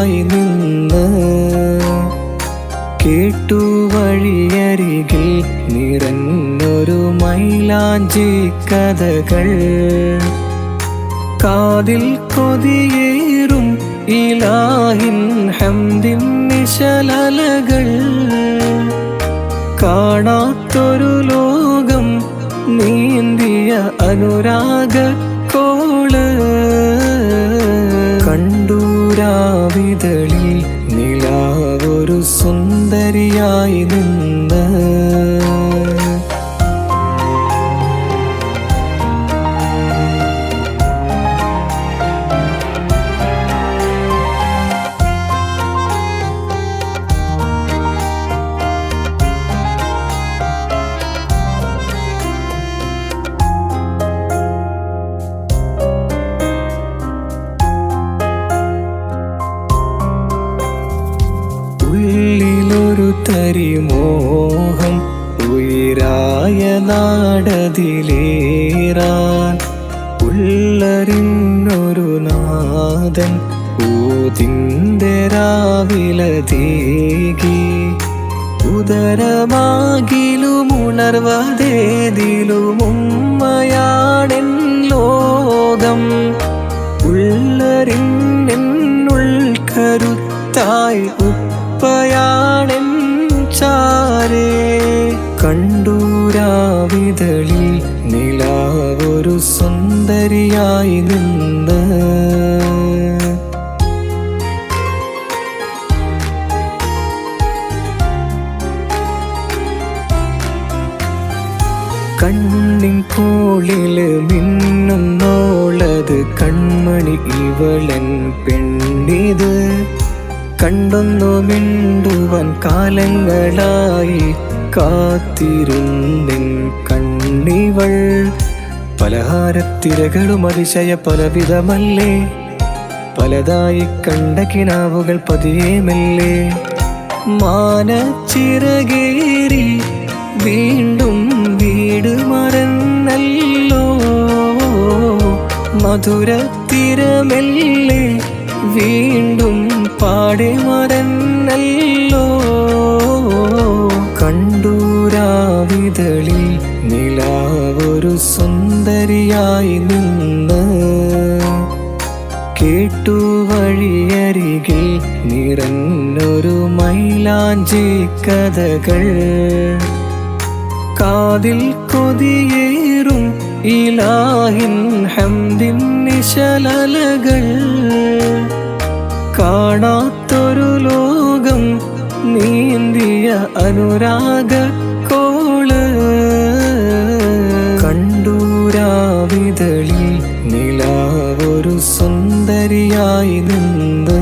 സുന്ദരിയായി നിന്ന് കേട്ടു വഴിയരികിൽ നിറഞ്ഞൊരു മൈലാഞ്ചി കഥകൾ കാതിൽ കൊതിയേറും ഇലാഹിൻ ഹംദിൻ നിശലലകൾ കാണാത്തൊരു ലോകം നീന്തിയ അനുരാഗ കോള് കണ്ടൂരാവിതളിൽ നിലാവൊരു സുന്ദരിയായി നിന്ന് ഉള്ളിലൊരു തരി മോഹം ഉയരായ നാടതിലേറാൻ ഉള്ളറിഞ്ഞൊരു നാദൻ ഊതിൻ്റെ രാവിലതേകി ഉദരമാകിലും ഉണർവതേതിലും ഉമ്മയാണെൻ ലോകം ഉള്ളറിഞ്ഞെന്നുൾ കരുത്തായി ഉപ്പയാണെൻ ചാരേ കണ്ടൂരാവിതളിൽ നിലാവൊരു സുന്ദരിയായി നിന്ന് കണ്ണിൻ കോളില് മിന്നുന്നോളത് കൺമണി ഇവളൻ പെണ്ണിത് കണ്ടൊന്നു മിണ്ടുവാൻ കാലങ്ങളായി കാത്തിരുന്നിൻ കണ്ണിവൾ പലഹാരത്തിരകളും അതിശയ പലവിധമല്ലേ പലതായി കണ്ട കിനാവുകൾ പതിയെ മെല്ലെ മാനച്ചിറകേറി വീണ്ടും വീട് മറന്നല്ലോ മധുരത്തിരമെല്ലെ വീണ്ടും പാടെ മറന്നല്ലോ കണ്ടൂരാവിതളിൽ നിലാവൊരു സുന്ദരിയായി നിന്ന് കേട്ടു വഴിയരികിൽ നിറഞ്ഞൊരു മൈലാഞ്ചി കഥകൾ കാതിൽ കൊതിയേറും ഇലാഹിൻ ഹംദിൻ നിശലലകൾ കാണാത്തൊരു ലോകം നീന്തിയ അനുരാഗ കോള് കണ്ടൂരാവിതളിൽ നിലാവൊരു സുന്ദരിയായി നിന്ന്